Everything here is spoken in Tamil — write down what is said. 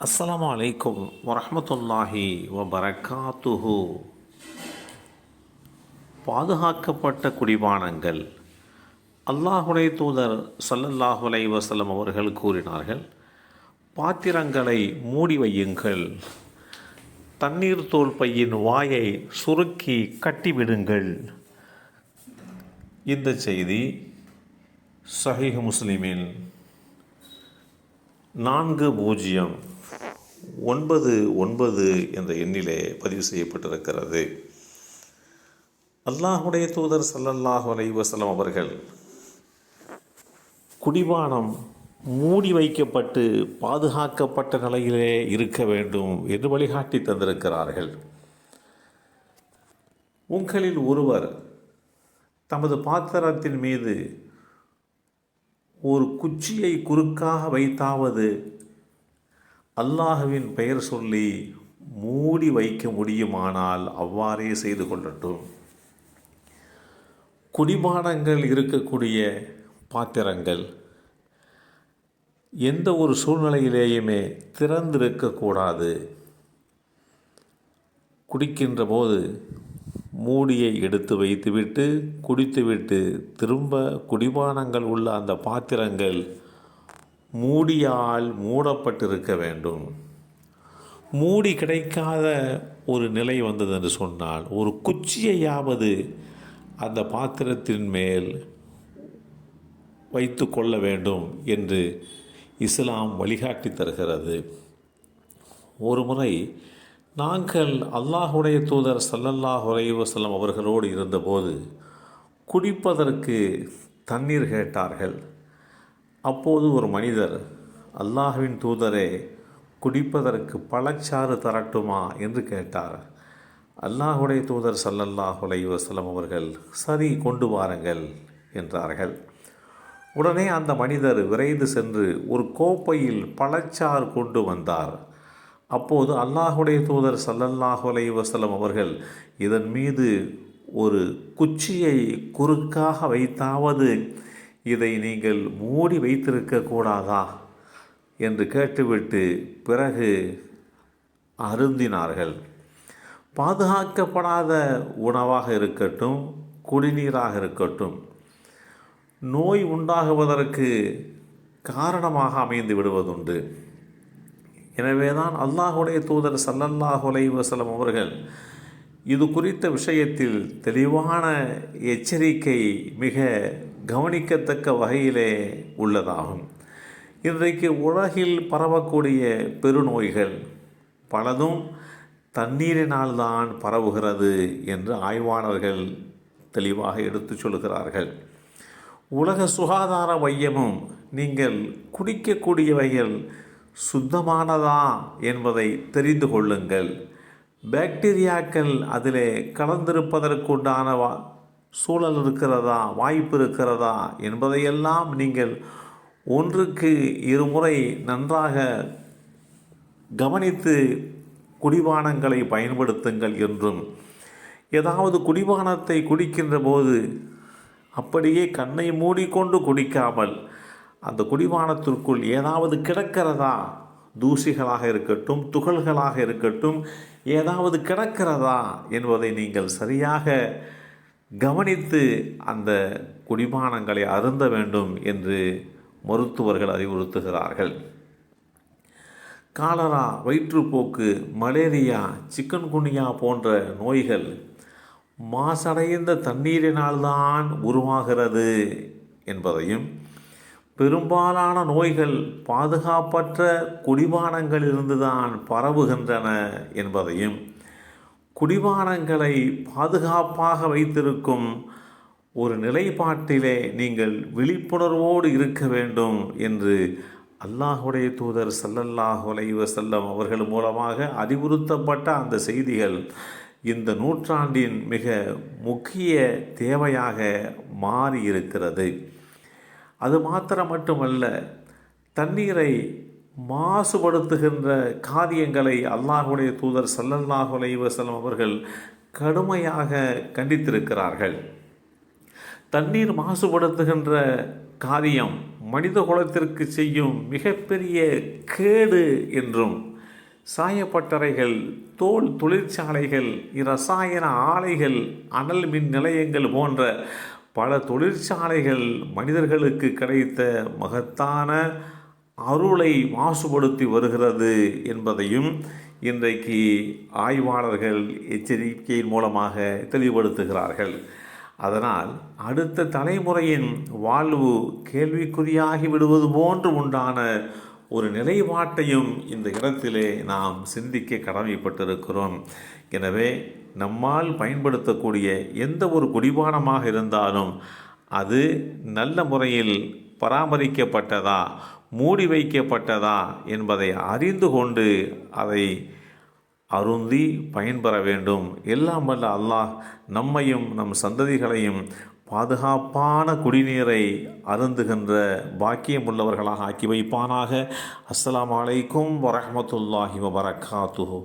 அஸ்ஸலாமு அலைக்கும் வரஹ்மத்துல்லாஹி வபரகாத்துஹு. பாதுகாக்கப்பட்ட குடிபானங்கள். அல்லாஹுடைய தூதர் ஸல்லல்லாஹு அலைஹி வஸல்லம் அவர்கள் கூறினார்கள், பாத்திரங்களை மூடி வையுங்கள், தண்ணீர் தோல் பையின் வாயை சுருக்கி கட்டிவிடுங்கள். இந்த செய்தி சஹீஹ் முஸ்லிமின் 4099 என்ற எண்ணிலே பதிவு செய்யப்பட்டிருக்கிறது. அல்லாஹுடைய தூதர் ஸல்லல்லாஹு அலைஹி வஸல்லம் அவர்கள் குடிபானம் மூடி வைக்கப்பட்டு பாதுகாக்கப்பட்ட நிலையிலே இருக்க வேண்டும் என்று வழிகாட்டி தந்திருக்கிறார்கள். உங்களில் ஒருவர் தமது பாத்திரத்தின் மீது ஒரு குச்சியை குறுக்காக வைத்தாவது அல்லாஹ்வின் பெயர் சொல்லி மூடி வைக்க முடியுமானால் அவ்வாறே செய்து கொள்ளட்டும். குடிபானங்கள் இருக்கக்கூடிய பாத்திரங்கள் எந்த ஒரு சூழ்நிலையிலேயுமே திறந்திருக்கக்கூடாது. குடிக்கின்ற போது மூடியை எடுத்து வைத்துவிட்டு குடித்துவிட்டு திரும்ப குடிபானங்கள் உள்ள அந்த பாத்திரங்கள் மூடியால் மூடப்பட்டிருக்க வேண்டும். மூடி கிடைக்காத ஒரு நிலை வந்தது என்று சொன்னால் ஒரு குச்சியையாவது அந்த பாத்திரத்தின் மேல் வைத்து கொள்ள வேண்டும் என்று இஸ்லாம் வழிகாட்டி தருகிறது. ஒரு முறை நாங்கள் அல்லாஹுடைய தூதர் ஸல்லல்லாஹு அலைஹி வஸல்லம் அவர்களோடு இருந்தபோது குடிப்பதற்கு தண்ணீர் கேட்டார்கள். அப்போது ஒரு மனிதர், அல்லாஹ்வின் தூதரே, குடிப்பதற்கு பழச்சாறு தரட்டுமா என்று கேட்டார். அல்லாஹுடைய தூதர் ஸல்லல்லாஹு அலைஹி வஸல்லம் அவர்கள் சரி, கொண்டு வாருங்கள் என்றார்கள். உடனே அந்த மனிதர் விரைந்து சென்று ஒரு கோப்பையில் பழச்சாறு கொண்டு வந்தார். அப்போது அல்லாஹுடைய தூதர் ஸல்லல்லாஹு அலைஹி வஸல்லம் அவர்கள் இதன் மீது ஒரு குச்சியை குறுக்காக வைத்தாவது இதை நீங்கள் மூடி வைத்திருக்க கூடாதா என்று கேட்டுவிட்டு பிறகு அருந்தினார்கள். பாதுகாக்கப்படாத உணவாக இருக்கட்டும், குடிநீராக இருக்கட்டும், நோய் உண்டாகுவதற்கு காரணமாக அமைந்து விடுவதுண்டு. எனவேதான் அல்லாஹுடைய தூதர் ஸல்லல்லாஹு அலைஹி வஸல்லம் அவர்கள் இது குறித்த விஷயத்தில் தெளிவான எச்சரிக்கை மிக கவனிக்கத்தக்க வகையிலே உள்ளதாகும். இன்றைக்கு உலகில் பரவக்கூடிய பெருநோய்கள் பலதும் தண்ணீரினால்தான் பரவுகிறது என்று ஆய்வாளர்கள் தெளிவாக எடுத்துச் சொல்கிறார்கள். உலக சுகாதார மையமும் நீங்கள் குடிக்கக்கூடியவைகள் சுத்தமானதா என்பதை தெரிந்து கொள்ளுங்கள், பாக்டீரியாக்கள் அதிலே கலந்திருப்பதற்குண்டான சூழல் இருக்கிறதா, வாய்ப்பு இருக்கிறதா என்பதையெல்லாம் நீங்கள் ஒன்றுக்கு இருமுறை நன்றாக கவனித்து குடிபானங்களை பயன்படுத்துங்கள் என்றும், ஏதாவது குடிபானத்தை குடிக்கின்ற போது அப்படியே கண்ணை மூடிக்கொண்டு குடிக்காமல் அந்த குடிபானத்திற்குள் ஏதாவது கிடக்கிறதா, தூசிகளாக இருக்கட்டும், துகள்களாக இருக்கட்டும், ஏதாவது கிடக்கிறதா என்பதை நீங்கள் சரியாக கவனித்து அந்த குடிபானங்களை அருந்த வேண்டும் என்று மருத்துவர்கள் அறிவுறுத்துகிறார்கள். காலரா, வயிற்றுப்போக்கு, மலேரியா, சிக்கன்குனியா போன்ற நோய்கள் மாசடைந்த தண்ணீரினால்தான் உருவாகிறது என்பதையும், பெரும்பாலான நோய்கள் பாதுகாப்பற்ற குடிபானங்களிலிருந்துதான் பரவுகின்றன என்பதையும், குடிபானங்களை பாதுகாப்பாக வைத்திருக்கும் ஒரு நிலைப்பாட்டிலே நீங்கள் விழிப்புணர்வோடு இருக்க வேண்டும் என்று அல்லாஹுடைய தூதர் ஸல்லல்லாஹு அலைஹி வஸல்லம் அவர்கள் மூலமாக அறிவுறுத்தப்பட்ட அந்த செய்திகள் இந்த நூற்றாண்டின் மிக முக்கிய தேவையாக மாறியிருக்கிறது. அது மாத்திரம் மட்டுமல்ல, தண்ணீரை மாசுபடுத்துகின்ற காரியங்களை அல்லாஹுடைய தூதர் ஸல்லல்லாஹு அலைஹி வஸல்லம் அவர்கள் கடுமையாக கண்டித்திருக்கிறார்கள். தண்ணீர் மாசுபடுத்துகின்ற காரியம் மனித குலத்திற்கு செய்யும் மிகப்பெரிய கேடு என்றும், சாயப்பட்டறைகள், தோல் தொழிற்சாலைகள், இரசாயன ஆலைகள், அனல் மின் நிலையங்கள் போன்ற பல தொழிற்சாலைகள் மனிதர்களுக்கு கிடைத்த மகத்தான அருளை மாசுபடுத்தி வருகிறது என்பதையும் இன்றைக்கு ஆய்வாளர்கள் எச்சரிக்கையின் மூலமாக தெளிவுபடுத்துகிறார்கள். அதனால் அடுத்த தலைமுறையின் வாழ்வு கேள்விக்குறியாகி விடுவது போன்று உண்டான ஒரு நிலைப்பாட்டையும் இந்த இடத்திலே நாம் சிந்திக்க கடமைப்பட்டிருக்கிறோம். எனவே நம்மால் பயன்படுத்தக்கூடிய எந்த ஒரு குடிபானமாக இருந்தாலும் அது நல்ல முறையில் பராமரிக்கப்பட்டதா, மூடி வைக்கப்பட்டதா என்பதை அறிந்து கொண்டு அதை அருந்தி பயன்பெற வேண்டும். எல்லாம் வல்ல அல்லாஹ் நம்மையும் நம் சந்ததிகளையும் பாதுகாப்பான குடிநீரை அருந்துகின்ற பாக்கியம் உள்ளவர்களாக ஆக்கி வைப்பானாக. அஸ்ஸலாமு அலைக்கும் வரஹ்மத்துல்லாஹி வபரகாத்துஹு.